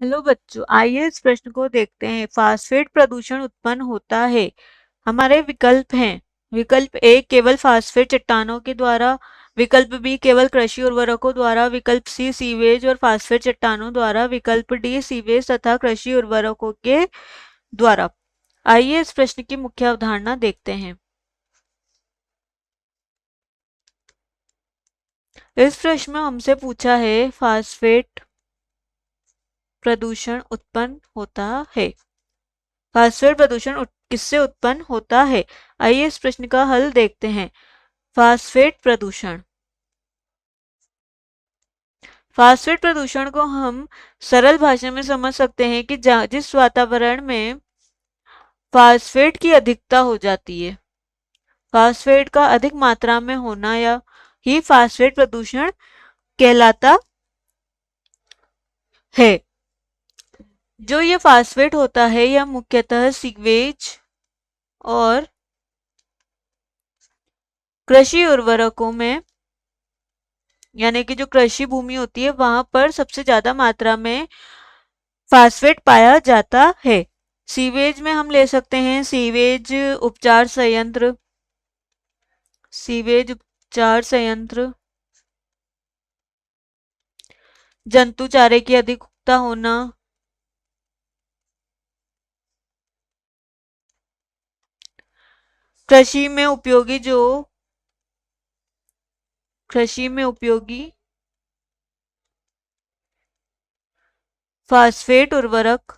Hello बच्चों, आइए इस प्रश्न को देखते हैं। फास्फेट प्रदूषण उत्पन्न होता है। हमारे विकल्प हैं। विकल्प ए केवल फास्फेट चट्टानों के द्वारा, विकल्प बी केवल कृषि उर्वरकों द्वारा, विकल्प सी सीवेज और फास्फेट चट्टानों द्वारा, विकल्प डी सीवेज तथा कृषि उर्वरकों के द्वारा। आइए इस प्रश्न की मुख्य अवधारणा देखते हैं। इस प्रश्न में हमसे पूछा है फास्फेट प्रदूषण उत्पन्न होता है। फास्फेट प्रदूषण किससे उत्पन्न होता है? आइए इस प्रश्न का हल देखते हैं। फास्फेट प्रदूषण, फास्फेट प्रदूषण को हम सरल भाषा में समझ सकते हैं कि जिस वातावरण में फास्फेट की अधिकता हो जाती है, फास्फेट का अधिक मात्रा में होना या ही फास्फेट प्रदूषण कहलाता है। जो ये फास्फेट होता है यह मुख्यतः सीवेज और कृषि उर्वरकों में, यानी कि जो कृषि भूमि होती है वहां पर सबसे ज्यादा मात्रा में फास्फेट पाया जाता है। सीवेज में हम ले सकते हैं सीवेज उपचार संयंत्र, सीवेज उपचार संयंत्र, जंतु चारे की अधिकता होना, कृषि में उपयोगी फास्फेट उर्वरक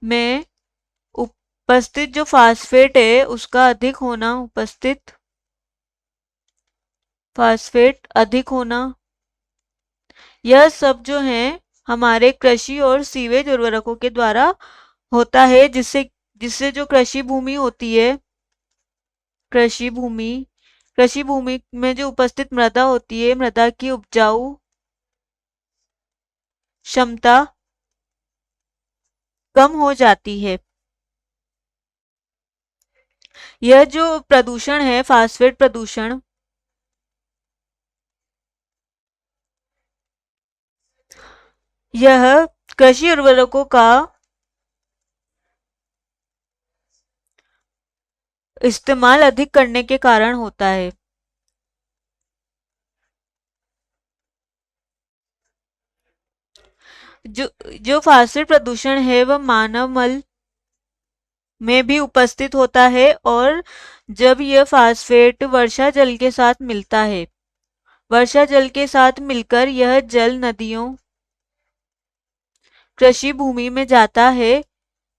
में उपस्थित जो फास्फेट है उसका अधिक होना, उपस्थित फास्फेट अधिक होना, यह सब जो है हमारे कृषि और सीवेज उर्वरकों के द्वारा होता है, जिससे जिससे जो कृषि भूमि होती है, कृषि भूमि कृषि भूमि में जो उपस्थित मृदा होती है, मृदा की उपजाऊ क्षमता कम हो जाती है। यह जो प्रदूषण है फास्फेट प्रदूषण, यह कृषि उर्वरकों का इस्तेमाल अधिक करने के कारण होता है। जो जो फास्फेट प्रदूषण है वह मानव मल में भी उपस्थित होता है, और जब यह फास्फेट वर्षा जल के साथ मिलता है, वर्षा जल के साथ मिलकर यह जल नदियों, कृषि भूमि में जाता है,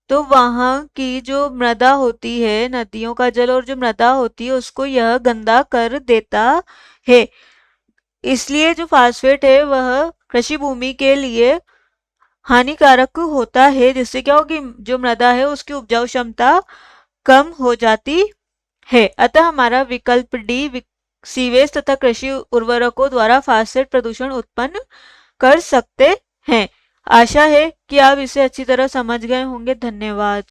तो वहां की जो मृदा होती है, नदियों का जल और जो मृदा होती है उसको यह गंदा कर देता है। इसलिए जो फास्फेट है वह कृषि भूमि के लिए हानिकारक होता है, जिससे क्या होगी, जो मृदा है उसकी उपजाऊ क्षमता कम हो जाती है। अतः हमारा विकल्प डी सीवेज तथा कृषि उर्वरकों द्वारा फास्फेट प्रदूषण उत्पन्न कर सकते हैं। आशा है कि आप इसे अच्छी तरह समझ गए होंगे। धन्यवाद।